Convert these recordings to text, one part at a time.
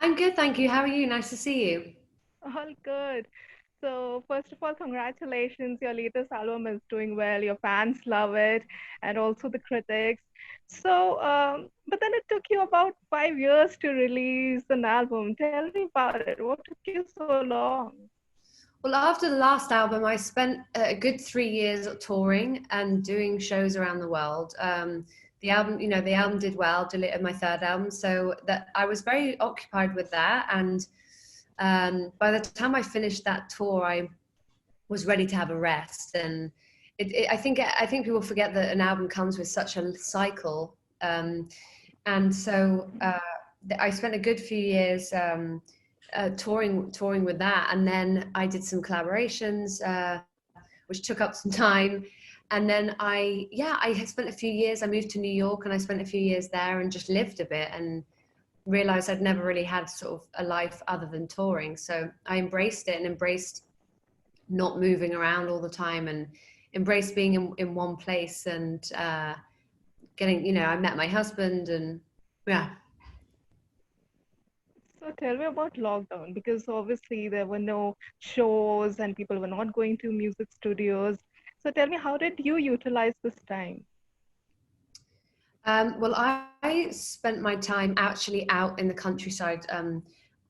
I'm good, thank you. How are you? Nice to see you. All good. So, first of all, congratulations. Your latest album is doing well. Your fans love it, and also the critics. But then it took you about 5 years to release an album. Tell me about it. What took you so long? Well, after the last album, I spent a good 3 years touring and doing shows around the world. The album did well, delivered my third album, so that I was very occupied with that. And by the time I finished that tour, I was ready to have a rest. And I think people forget that an album comes with such a cycle. And so I spent a good few years touring with that, and then I did some collaborations, which took up some time. And then I had spent a few years. I moved to New York, and I spent a few years there and just lived a bit and realized I'd never really had sort of a life other than touring. So I embraced it and embraced not moving around all the time and embraced being in one place and I met my husband and yeah. So, tell me about lockdown because obviously there were no shows and people were not going to music studios. So, tell me, how did you utilize this time? Well, I spent my time actually out in the countryside.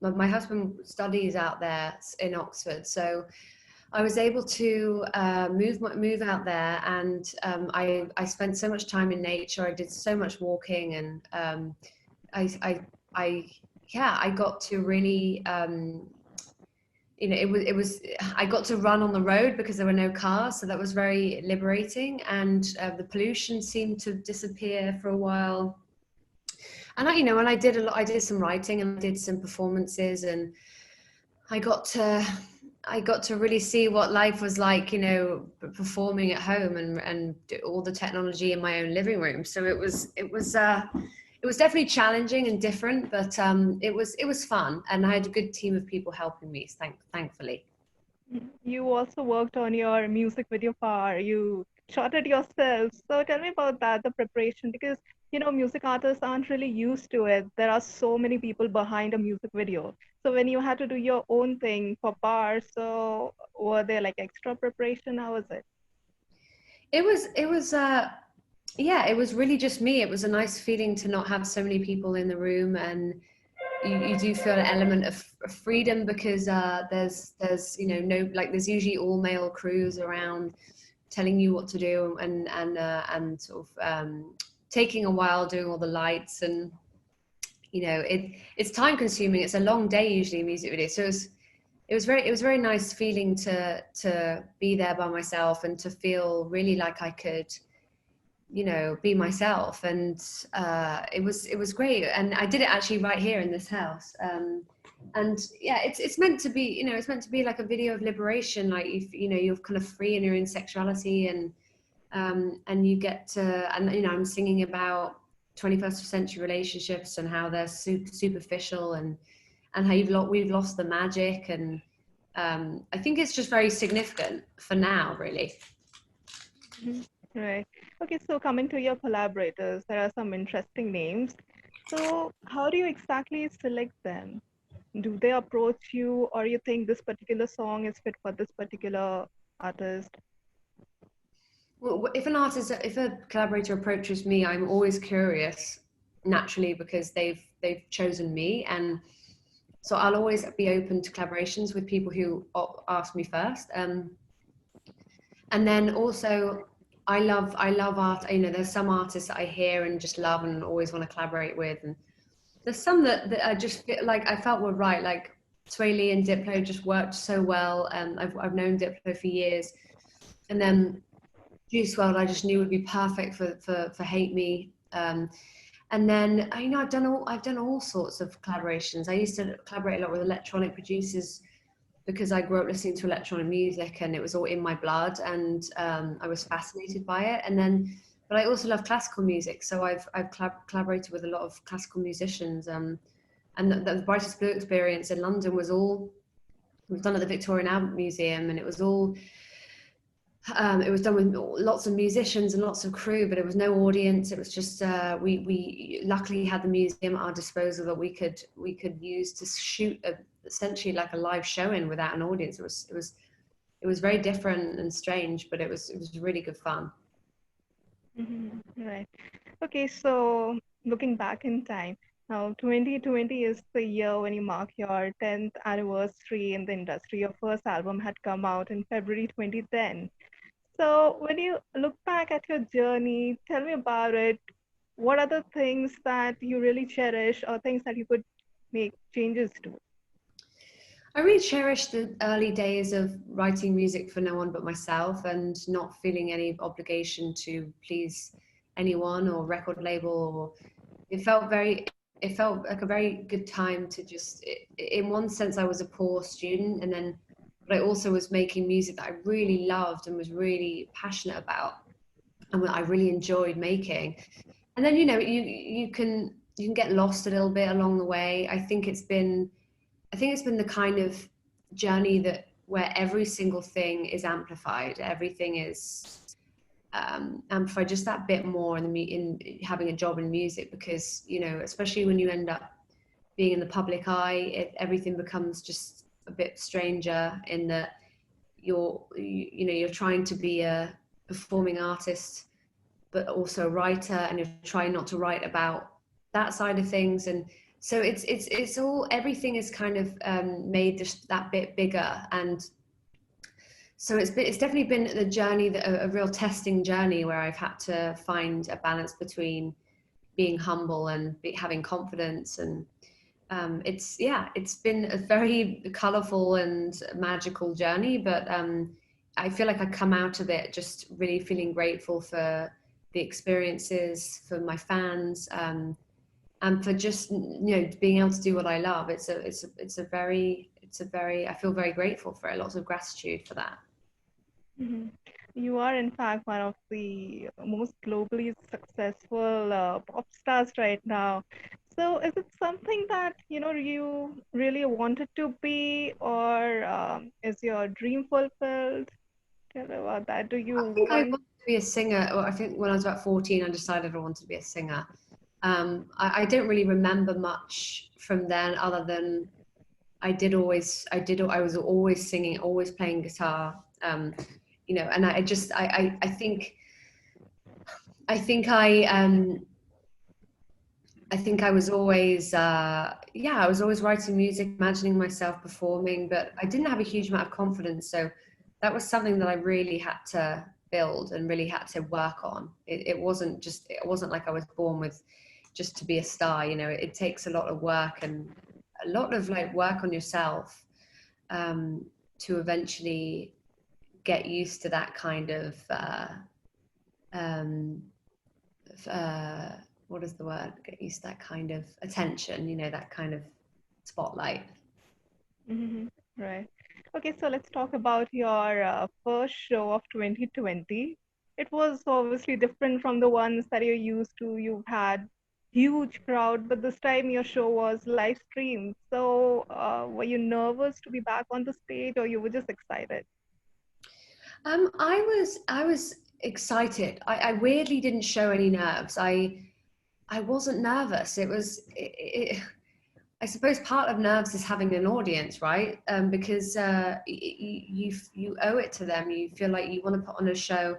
My husband studies out there in Oxford, so I was able to move out there, and I spent so much time in nature. I did so much walking, and I, I, I, yeah, I got to really, it was I got to run on the road because there were no cars, so that was very liberating, and the pollution seemed to disappear for a while. And I did a lot. I did some writing and I did some performances, and I got to I got to really see what life was like, performing at home and all the technology in my own living room. So it was definitely challenging and different, but it was fun, and I had a good team of people helping me, thankfully. You also worked on your music video part. You shot it yourself. So tell me about that, the preparation, because music artists aren't really used to it. There are so many people behind a music video. So when you had to do your own thing for parts, so were there like extra preparation? How was it? It was yeah, it was really just me. It was a nice feeling to not have so many people in the room, and you do feel an element of freedom because there's no, like, there's usually all male crews around telling you what to do, and sort of taking a while doing all the lights, and it's time consuming. It's a long day usually in music videos, so it was very nice feeling to be there by myself and to feel really like I could be myself. And it was great, and I did it actually right here in this house. And yeah, it's meant to be, it's meant to be like a video of liberation, like, if you're kind of free in your own sexuality, and you get to, and I'm singing about 21st century relationships and how they're superficial, and how we've lost the magic. And I think it's just very significant for now, really. Mhm. Right. Okay, so coming to your collaborators, there are some interesting names. So how do you exactly select them? Do they approach you, or you think this particular song is fit for this particular artist? Well, if a collaborator approaches me, I'm always curious naturally because they've chosen me, and so I'll always be open to collaborations with people who ask me first. And then also, I love art. There's some artists that I hear and just love and always want to collaborate with, and there's some that I just feel like I felt were right, like Sway Lee and Diplo just worked so well. And I've known Diplo for years, and then Juice WRLD I just knew would be perfect for Hate Me. And then I've done all sorts of collaborations. I used to collaborate a lot with electronic producers because I grew up listening to electronic music, and it was all in my blood, and I was fascinated by it. But I also love classical music, so I've collaborated with a lot of classical musicians. And the Brightest Blue experience in London was all done at the Victorian Albert Museum, and it was all It was done with lots of musicians and lots of crew, but it was no audience. It was just we luckily had the museum at our disposal that we could use to shoot essentially like a live show in without an audience. It was very different and strange, but it was really good fun. Right. Okay, so looking back in time, now 2020 is the year when you mark your 10th anniversary in the industry. Your first album had come out in February 2010. So when you look back at your journey, tell me about it. What are the things that you really cherish or things that you could make changes to? I really cherish the early days of writing music for no one but myself and not feeling any obligation to please anyone or record label. Or it felt like a very good time to just, in one sense, I was a poor student, and then, but I also was making music that I really loved and was really passionate about, and what I really enjoyed making. And then, you can get lost a little bit along the way. I think it's been the kind of journey that where every single thing is amplified. Everything is amplified just that bit more in having a job in music, because especially when you end up being in the public eye, everything becomes just a bit stranger in that you're trying to be a performing artist, but also a writer, and you're trying not to write about that side of things. And so it's all, everything is kind of made just that bit bigger. And so it's definitely been the journey, a real testing journey, where I've had to find a balance between being humble and having confidence. And it's been a very colorful and magical journey, but I feel like I come out of it just really feeling grateful for the experiences, for my fans, and for just being able to do what I love. I feel very grateful for it. Lots of gratitude for that. Mhm. You are, in fact, one of the most globally successful pop stars right now. So, is it something that you really wanted to be, or is your dream fulfilled? Tell me about that. Do you I think I want? wanted to be a singer, or I think when I was about 14, I decided I wanted to be a singer. I don't really remember much from then, other than I was always singing, always playing guitar. And I think I was always, I was always writing music, imagining myself performing, but I didn't have a huge amount of confidence. So that was something that I really had to build and really had to work on. It wasn't like I was born with just to be a star. It takes a lot of work and a lot of like work on yourself, to eventually get used to that kind of, um, uh, what is the word? Get used to that kind of attention, that kind of spotlight. Mhm. Right. Okay, so let's talk about your first show of 2020. It was obviously different from the ones that you're used to. You've had huge crowd, but this time your show was live streamed. So, were you nervous to be back on the stage, or you were just excited? I was excited. I weirdly didn't show any nerves. I wasn't nervous. I suppose part of nerves is having an audience, right? Because you owe it to them. You feel like you want to put on a show,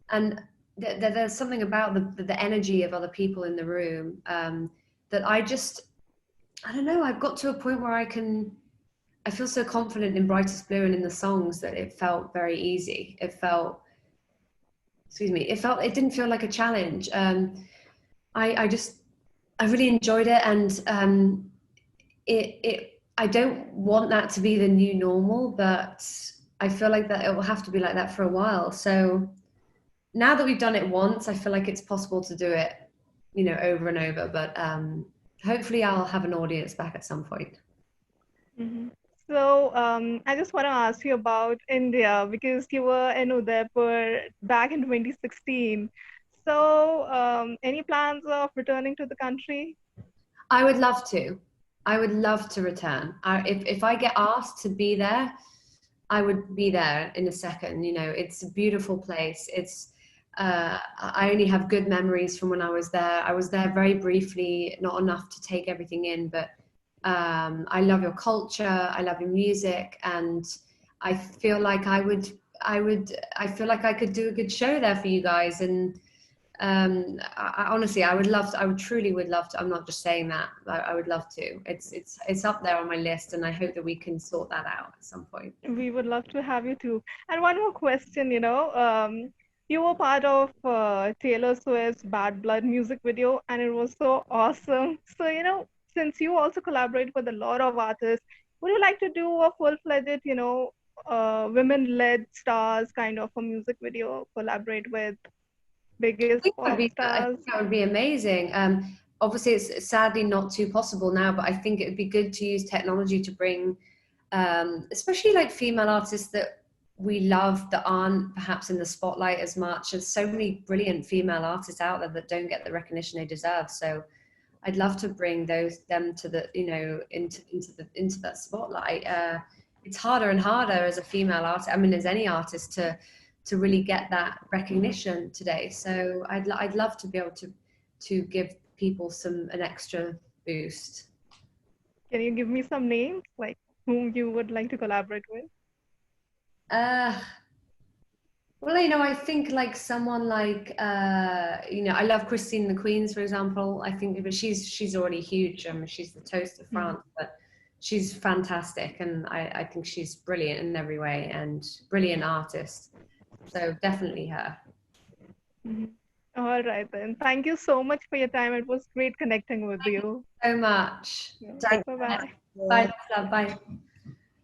and there's something about the energy of other people in the room, that I don't know. I've got to a point where I feel so confident in Brightest Blue and in the songs that it felt very easy. It didn't feel like a challenge. I just I really enjoyed it, and I don't want that to be the new normal, but I feel like that it will have to be like that for a while. So now that we've done it once, I feel like it's possible to do it, over and over. But hopefully, I'll have an audience back at some point. Mhm. So, I just want to ask you about India because you were in Udaipur back in 2016. So, any plans of returning to the country? I would love to. I would love to return. If I get asked to be there, I would be there in a second. You know, it's a beautiful place. I only have good memories from when I was there. I was there very briefly, not enough to take everything in, but I love your culture. I love your music, and I feel like I feel like I could do a good show there for you guys. And honestly, I would truly would love to. I'm not just saying that. I would love to. It's up there on my list, and I hope that we can sort that out at some point. We would love to have you too. And one more question, you were part of Taylor Swift's Bad Blood music video, and it was so awesome. So, since you also collaborate with a lot of artists, would you like to do a full-fledged, women-led stars kind of a music video, collaborate with biggest pop I stars? think that would be amazing. Obviously, it's sadly not too possible now, but I think it would be good to use technology to bring, especially like female artists that we love that aren't perhaps in the spotlight as much. There's so many brilliant female artists out there that don't get the recognition they deserve. So I'd love to bring them to the, into that spotlight. It's harder and harder as a female artist. I mean, as any artist to really get that recognition today. So I'd love to be able to give people an extra boost. Can you give me some names, like whom you would like to collaborate with? Uh, well, I think like someone like I love Christine the Queens, for example. I think, but she's already huge. I mean, she's the toast of France, but she's fantastic, and I think she's brilliant in every way and brilliant artist. So definitely her. Mhm. All right, then. Thank you so much for your time. It was great connecting with you. So much. Yeah. Thanks. Bye bye. Bye, love. Bye.